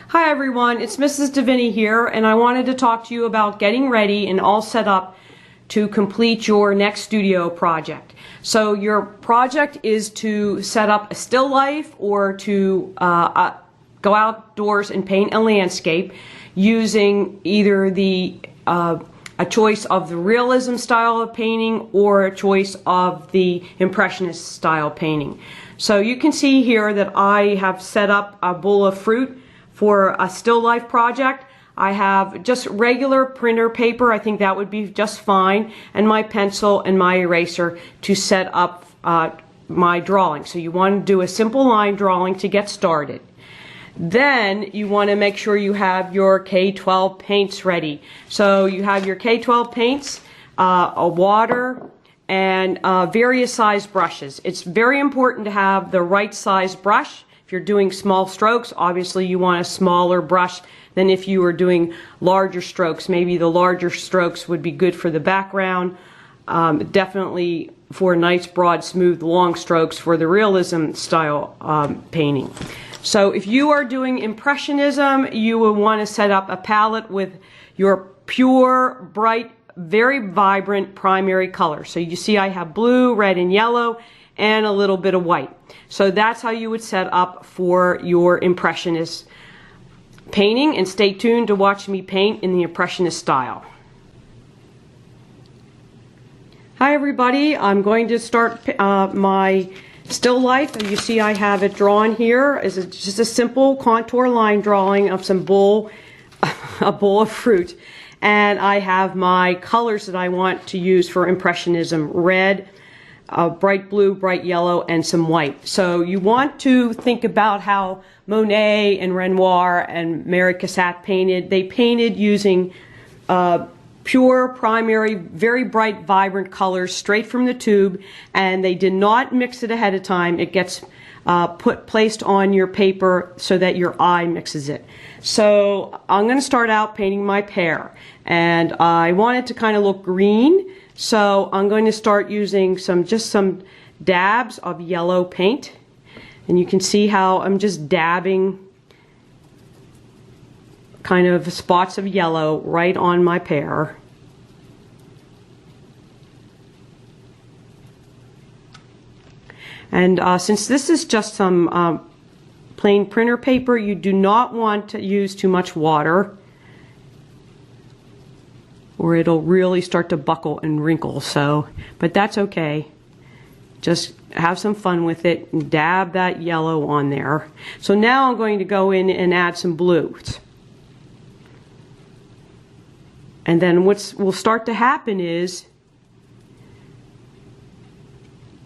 Hi everyone, it's Mrs. Davini here, and I wanted to talk to you about getting ready and all set up to complete your next studio project. So your project is to set up a still life or to go outdoors and paint a landscape using either a choice of the realism style of painting or a choice of the impressionist style painting. So you can see here that I have set up a bowl of fruit for a still life project. I have just regular printer paper, I think that would be just fine, and my pencil and my eraser to set up my drawing. So you want to do a simple line drawing to get started. Then you want to make sure you have your K-12 paints ready. So you have your K-12 paints, a water, and various size brushes. It's very important to have the right size brush. If you're doing small strokes, obviously you want a smaller brush than if you were doing larger strokes. Maybe the larger strokes would be good for the background. Definitely for nice, broad, smooth, long strokes for the realism style painting. So if you are doing Impressionism, you will want to set up a palette with your pure, bright, very vibrant primary color. So you see I have blue, red, and yellow, and a little bit of white. So that's how you would set up for your Impressionist painting, and stay tuned to watch me paint in the Impressionist style. Hi everybody, I'm going to start my still life. You see I have it drawn here as just a simple contour line drawing of a bowl of fruit. And I have my colors that I want to use for Impressionism: red, bright blue, bright yellow, and some white. So you want to think about how Monet and Renoir and Mary Cassatt painted. They painted using pure, primary, very bright, vibrant colors straight from the tube, and they did not mix it ahead of time. It gets placed on your paper so that your eye mixes it. So I'm going to start out painting my pear, and I want it to kind of look green. So I'm going to start using just some dabs of yellow paint, and you can see how I'm just dabbing kind of spots of yellow right on my pear. And since this is just some plain printer paper, you do not want to use too much water, or it'll really start to buckle and wrinkle. So, but that's okay. Just have some fun with it and dab that yellow on there. So now I'm going to go in and add some blues. And then what will start to happen is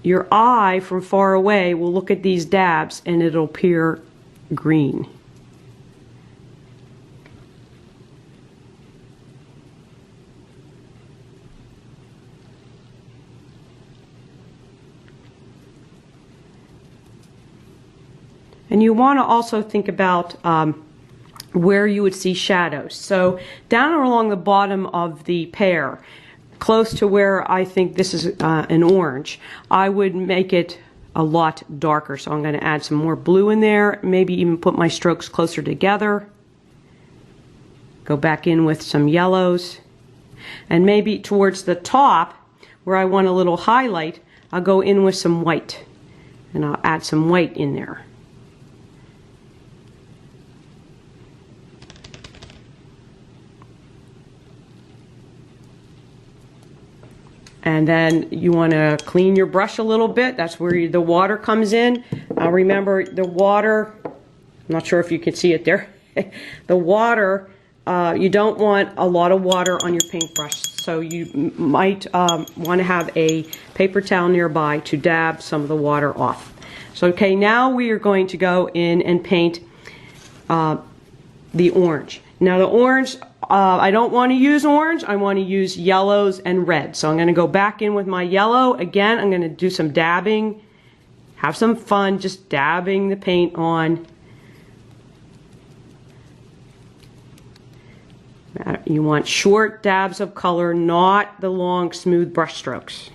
your eye from far away will look at these dabs and it'll appear green. And you want to also think about where you would see shadows. So down along the bottom of the pear, close to where I think this is an orange, I would make it a lot darker. So I'm going to add some more blue in there, maybe even put my strokes closer together. Go back in with some yellows. And maybe towards the top, where I want a little highlight, I'll go in with some white. And I'll add some white in there. And then you want to clean your brush a little bit. That's where the water comes in. Remember, the water, I'm not sure if you can see it there. The water, you don't want a lot of water on your paintbrush. So you might want to have a paper towel nearby to dab some of the water off. So okay, now we are going to go in and paint the orange. Now the orange, I don't want to use orange, I want to use yellows and red. So I'm going to go back in with my yellow. Again, I'm going to do some dabbing, have some fun just dabbing the paint on. You want short dabs of color, not the long smooth brush strokes.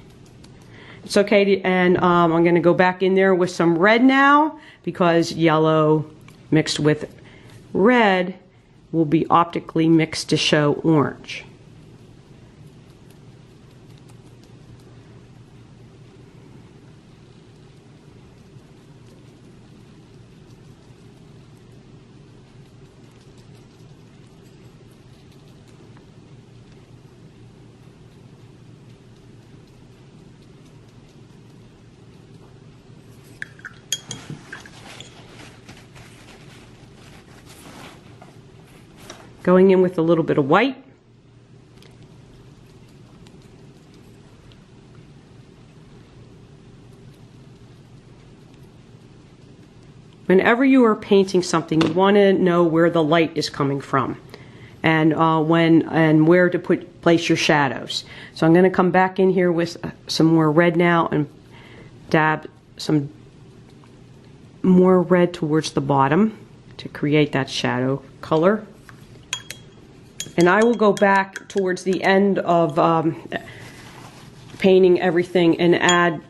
It's okay to, and I'm going to go back in there with some red now, because yellow mixed with red will be optically mixed to show orange. Going in with a little bit of white. Whenever you are painting something, you want to know where the light is coming from, and where to place your shadows. So I'm going to come back in here with some more red now and dab some more red towards the bottom to create that shadow color. And I will go back towards the end of painting everything and add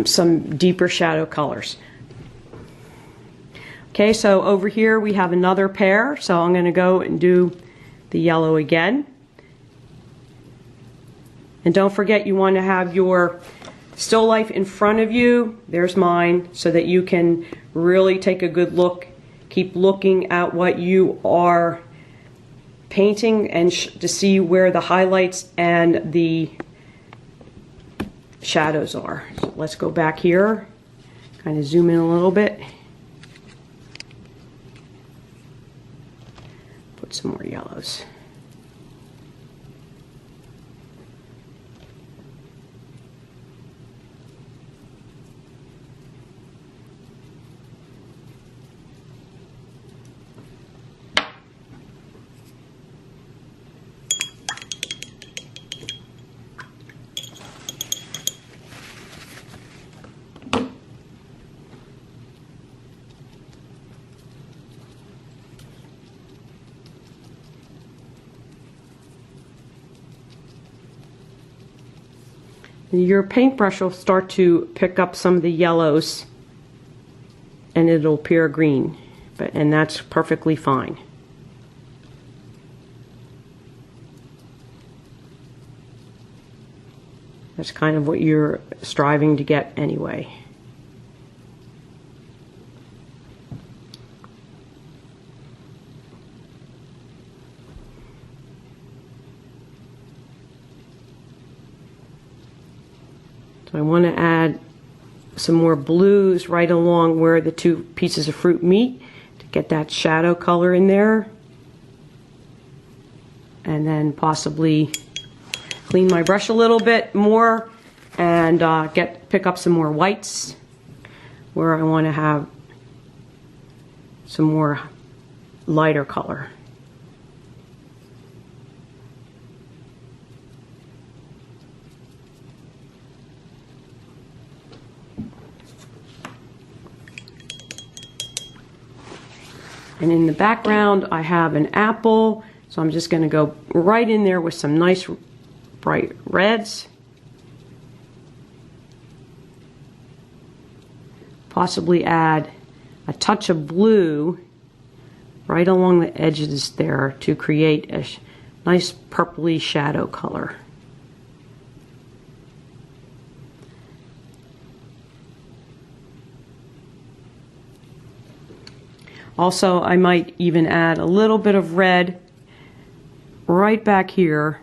some deeper shadow colors. Okay, so over here we have another pair, so I'm going to go and do the yellow again. And don't forget, you want to have your still life in front of you, there's mine, so that you can really take a good look, keep looking at what you are painting and to see where the highlights and the shadows are. So let's go back here, kind of zoom in a little bit. Put some more yellows. Your paintbrush will start to pick up some of the yellows and it'll appear green, and that's perfectly fine. That's kind of what you're striving to get anyway. So I want to add some more blues right along where the two pieces of fruit meet to get that shadow color in there. And then possibly clean my brush a little bit more and pick up some more whites where I want to have some more lighter color. And in the background, I have an apple, so I'm just going to go right in there with some nice bright reds. Possibly add a touch of blue right along the edges there to create a nice purpley shadow color. Also, I might even add a little bit of red right back here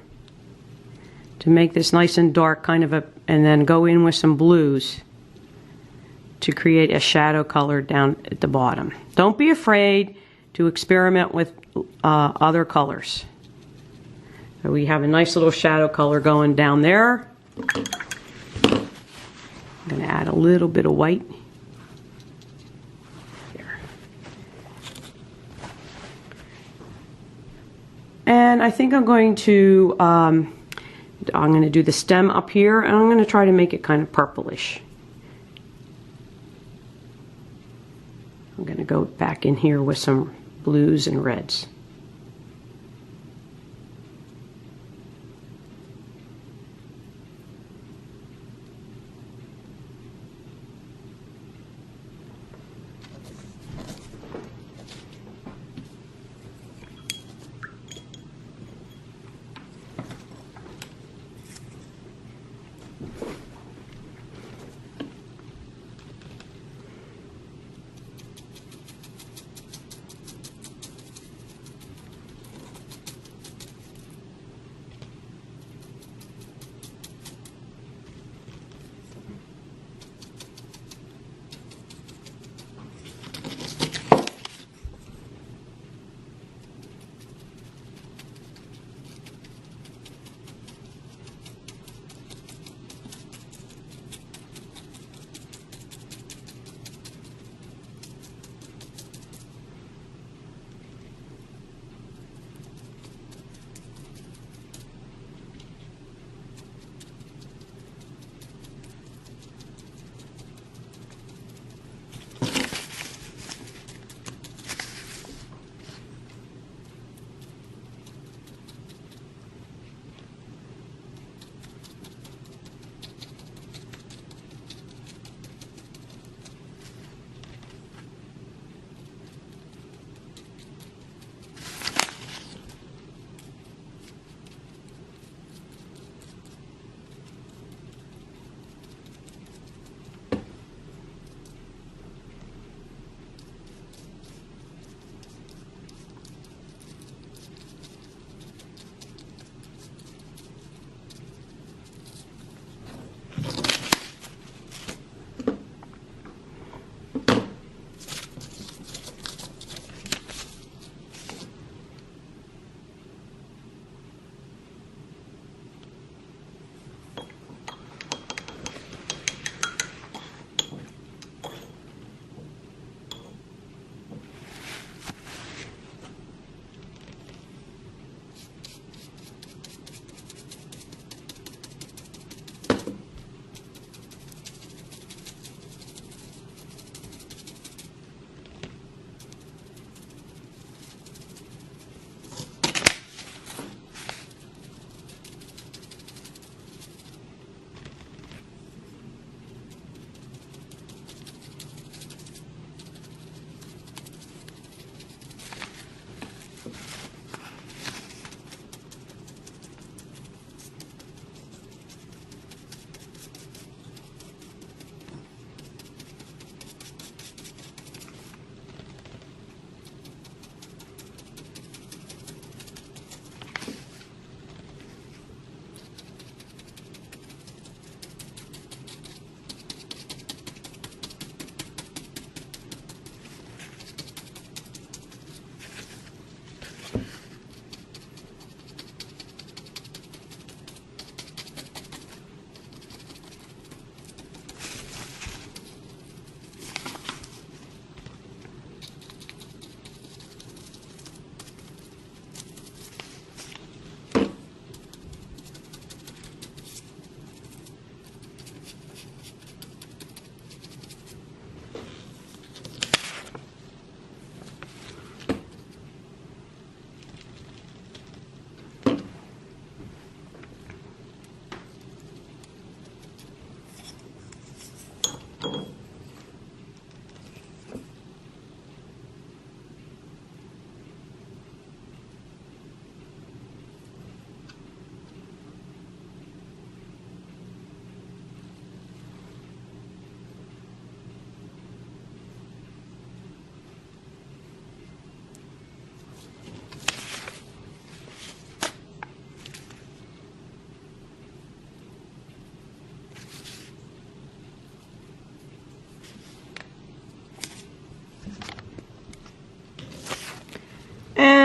to make this nice and dark kind of and then go in with some blues to create a shadow color down at the bottom. Don't be afraid to experiment with other colors. So we have a nice little shadow color going down there. I'm going to add a little bit of white. And I think I'm going to do the stem up here, and I'm going to try to make it kind of purplish. I'm going to go back in here with some blues and reds.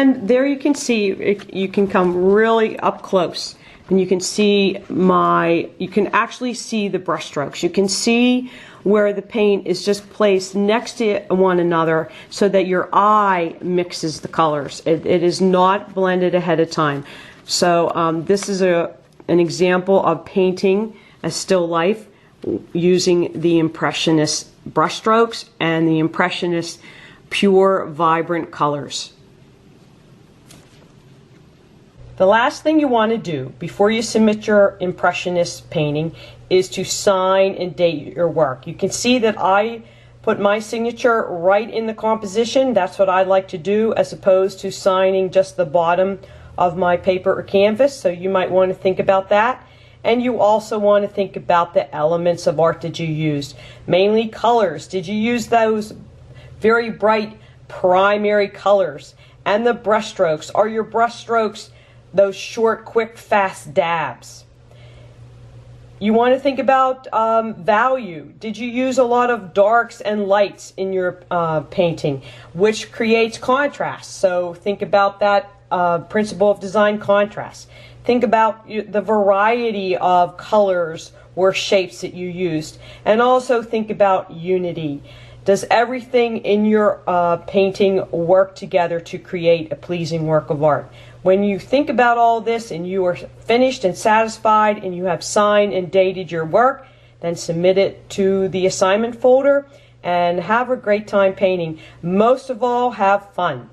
And there you can see, you can come really up close and you can see you can actually see the brush strokes. You can see where the paint is just placed next to one another so that your eye mixes the colors. It is not blended ahead of time. So this is an example of painting a still life using the Impressionist brushstrokes and the Impressionist pure, vibrant colors. The last thing you want to do before you submit your Impressionist painting is to sign and date your work. You can see that I put my signature right in the composition. That's what I like to do, as opposed to signing just the bottom of my paper or canvas. So you might want to think about that. And you also want to think about the elements of art that you used. Mainly colors. Did you use those very bright primary colors? And the brushstrokes. Are your brushstrokes those short, quick, fast dabs? You want to think about value. Did you use a lot of darks and lights in your painting, which creates contrast? So think about that principle of design contrast. Think about the variety of colors or shapes that you used. And also think about unity. Does everything in your painting work together to create a pleasing work of art? When you think about all this and you are finished and satisfied and you have signed and dated your work, then submit it to the assignment folder and have a great time painting. Most of all, have fun.